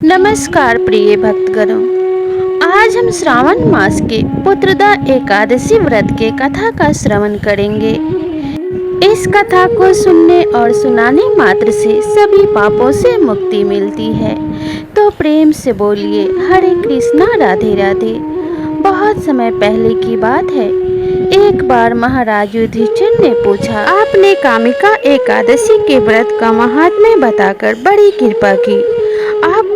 नमस्कार प्रिय भक्तगणों। आज हम श्रावण मास के पुत्रदा एकादशी व्रत के कथा का श्रवण करेंगे। इस कथा को सुनने और सुनाने मात्र से सभी पापों से मुक्ति मिलती है। तो प्रेम से बोलिए हरे कृष्णा राधे राधे। बहुत समय पहले की बात है। एक बार महाराज युधिष्ठिर ने पूछा, आपने कामिका एकादशी के व्रत का महात्म्य बताकर बड़ी कृपा की।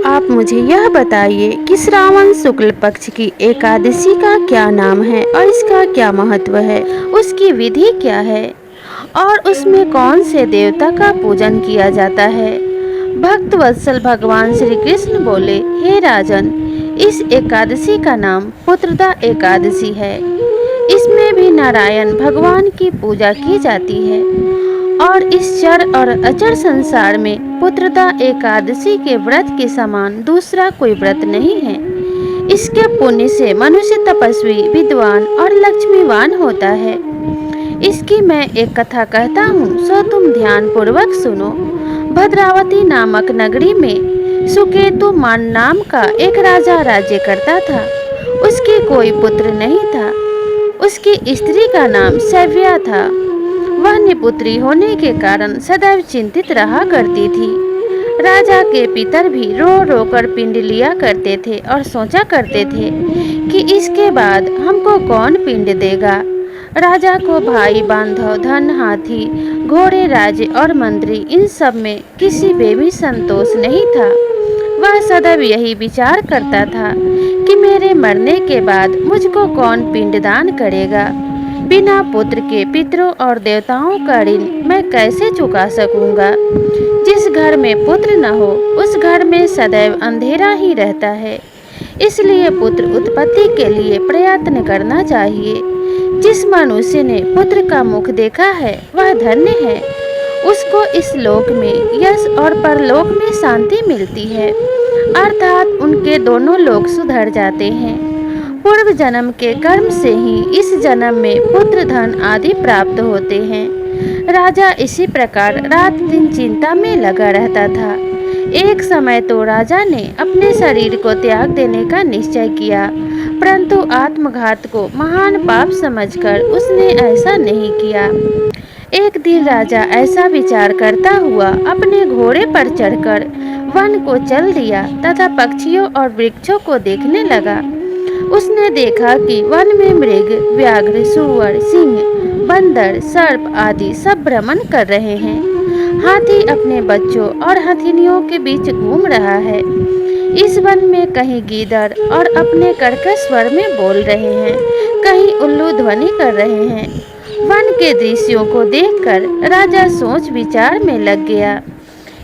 आप मुझे यह बताइए कि श्रावण शुक्ल पक्ष की एकादशी का क्या नाम है और इसका क्या महत्व है, उसकी विधि क्या है और उसमें कौन से देवता का पूजन किया जाता है। भक्त वत्सल भगवान श्री कृष्ण बोले, हे राजन, इस एकादशी का नाम पुत्रदा एकादशी है। इसमें भी नारायण भगवान की पूजा की जाती है और इस चर और अचर संसार में पुत्रदा एकादशी के व्रत के समान दूसरा कोई व्रत नहीं है। इसके पुण्य से मनुष्य तपस्वी, विद्वान और लक्ष्मीवान होता है। इसकी मैं एक कथा कहता हूँ, सो तुम ध्यान पूर्वक सुनो। भद्रावती नामक नगरी में सुकेतु मान नाम का एक राजा राज्य करता था। उसकी कोई पुत्र नहीं था। उसकी स्त्री का नाम सव्या था। वह निपुत्री होने के कारण सदैव चिंतित रहा करती थी। राजा के पितर भी रो रो कर पिंड लिया करते थे और सोचा करते थे कि इसके बाद हमको कौन पिंड देगा। राजा को भाई, बांधव, धन, हाथी, घोड़े, राज्य और मंत्री, इन सब में किसी में भी संतोष नहीं था। वह सदैव यही विचार करता था कि मेरे मरने के बाद मुझको कौन पिंडदान करेगा। बिना पुत्र के पितरों और देवताओं का ऋण मैं कैसे चुका सकूंगा। जिस घर में पुत्र न हो उस घर में सदैव अंधेरा ही रहता है। इसलिए पुत्र उत्पत्ति के लिए प्रयत्न करना चाहिए। जिस मनुष्य ने पुत्र का मुख देखा है वह धन्य है। उसको इस लोक में यश और परलोक में शांति मिलती है, अर्थात उनके दोनों लोक सुधर जाते हैं। पूर्व जन्म के कर्म से ही इस जन्म में पुत्र, धन आदि प्राप्त होते हैं। राजा इसी प्रकार रात दिन चिंता में लगा रहता था। एक समय तो राजा ने अपने शरीर को त्याग देने का निश्चय किया, परंतु आत्मघात को महान पाप समझकर उसने ऐसा नहीं किया। एक दिन राजा ऐसा विचार करता हुआ अपने घोड़े पर चढ़कर वन को चल दिया तथा पक्षियों और वृक्षों को देखने लगा। उसने देखा कि वन में मृग, व्याघ्र, सुअर, सिंह, बंदर, सर्प आदि सब भ्रमण कर रहे हैं। हाथी अपने बच्चों और हथिनियों के बीच घूम रहा है। इस वन में कहीं गीदड़ और अपने कर्कश स्वर में बोल रहे हैं, कहीं उल्लू ध्वनि कर रहे हैं। वन के दृश्यों को देखकर राजा सोच विचार में लग गया।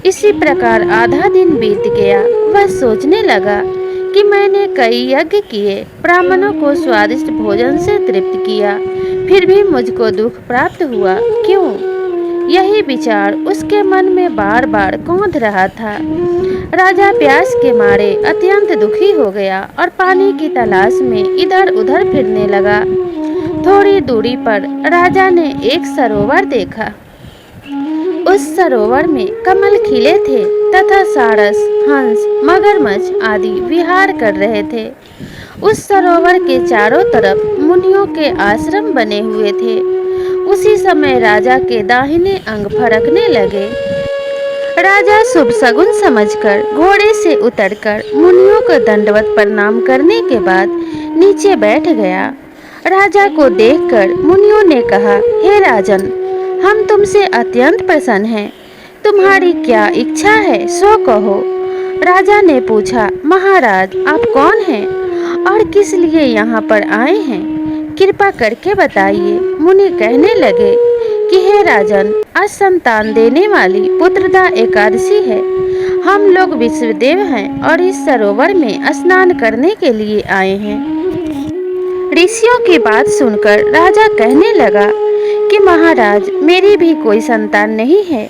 इसी प्रकार आधा दिन बीत गया। वह सोचने लगा कि मैंने कई यज्ञ किए, ब्राह्मणों को स्वादिष्ट भोजन से तृप्त किया, फिर भी मुझको दुख प्राप्त हुआ, क्यों? यही विचार उसके मन में बार बार कौंध रहा था। राजा प्यास के मारे अत्यंत दुखी हो गया और पानी की तलाश में इधर उधर फिरने लगा। थोड़ी दूरी पर राजा ने एक सरोवर देखा। उस सरोवर में कमल खिले थे तथा सारस, हंस, मगरमच्छ आदि विहार कर रहे थे। उस सरोवर के चारों तरफ मुनियों के आश्रम बने हुए थे। उसी समय राजा के दाहिने अंग फड़कने लगे। राजा शुभ शगुन समझकर घोड़े से उतरकर मुनियों को दंडवत प्रणाम करने के बाद नीचे बैठ गया। राजा को देखकर मुनियों ने कहा, हे राजन, हम तुमसे अत्यंत प्रसन्न हैं। तुम्हारी क्या इच्छा है सो कहो। राजा ने पूछा, महाराज, आप कौन हैं और किस लिए यहाँ पर आए हैं? कृपा करके बताइए। मुनि कहने लगे कि हे राजन, आज संतान देने वाली पुत्रदा एकादशी है। हम लोग विश्वदेव हैं और इस सरोवर में स्नान करने के लिए आए हैं। ऋषियों की बात सुनकर राजा कहने लगा कि महाराज, मेरी भी कोई संतान नहीं है।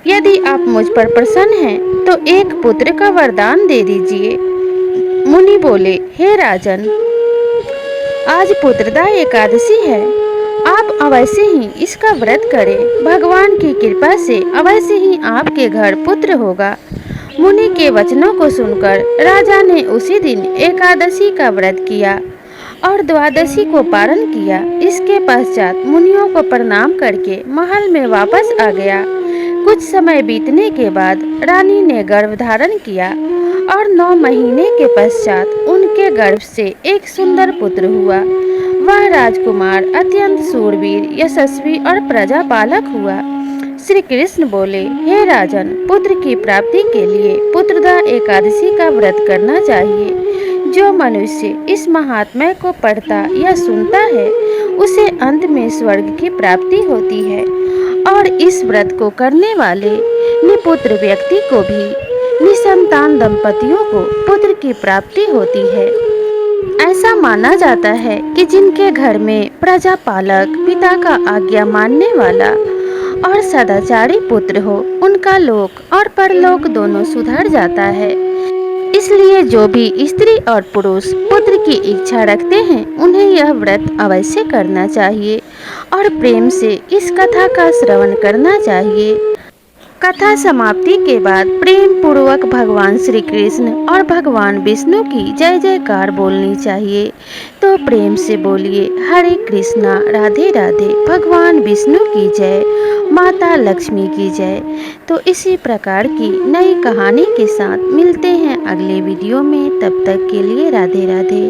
यदि आप मुझ पर प्रसन्न हैं तो एक पुत्र का वरदान दे दीजिए। मुनि बोले, हे राजन, आज पुत्रदा एकादशी है। आप अवश्य ही इसका व्रत करें। भगवान की कृपा से अवश्य ही आपके घर पुत्र होगा। मुनि के वचनों को सुनकर राजा ने उसी दिन एकादशी का व्रत किया और द्वादशी को पारण किया। इसके पश्चात मुनियों को प्रणाम करके महल में वापस आ गया। कुछ समय बीतने के बाद रानी ने गर्भ धारण किया और 9 महीने के पश्चात उनके गर्भ से एक सुंदर पुत्र हुआ। वह राजकुमार अत्यंत शूरवीर, यशस्वी और प्रजापालक हुआ। श्री कृष्ण बोले, हे राजन, पुत्र की प्राप्ति के लिए पुत्रदा एकादशी का व्रत करना चाहिए। जो मनुष्य इस महात्म्य को पढ़ता या सुनता है उसे अंत में स्वर्ग की प्राप्ति होती है और इस व्रत को करने वाले निपुत्र व्यक्ति को भी निसंतान दंपतियों को पुत्र की प्राप्ति होती है। ऐसा माना जाता है कि जिनके घर में प्रजापालक, पिता का आज्ञा मानने वाला और सदाचारी पुत्र हो, उनका लोक और परलोक दोनों सुधर जाता है। इसलिए जो भी स्त्री और पुरुष पुत्र की इच्छा रखते हैं उन्हें यह व्रत अवश्य करना चाहिए और प्रेम से इस कथा का श्रवण करना चाहिए। कथा समाप्ति के बाद प्रेम पूर्वक भगवान श्री कृष्ण और भगवान विष्णु की जय जयकार बोलनी चाहिए। तो प्रेम से बोलिए, हरे कृष्णा, राधे राधे, भगवान विष्णु की जय, माता लक्ष्मी की जय। तो इसी प्रकार की नई कहानी के साथ मिलते हैं अगले वीडियो में। तब तक के लिए राधे राधे।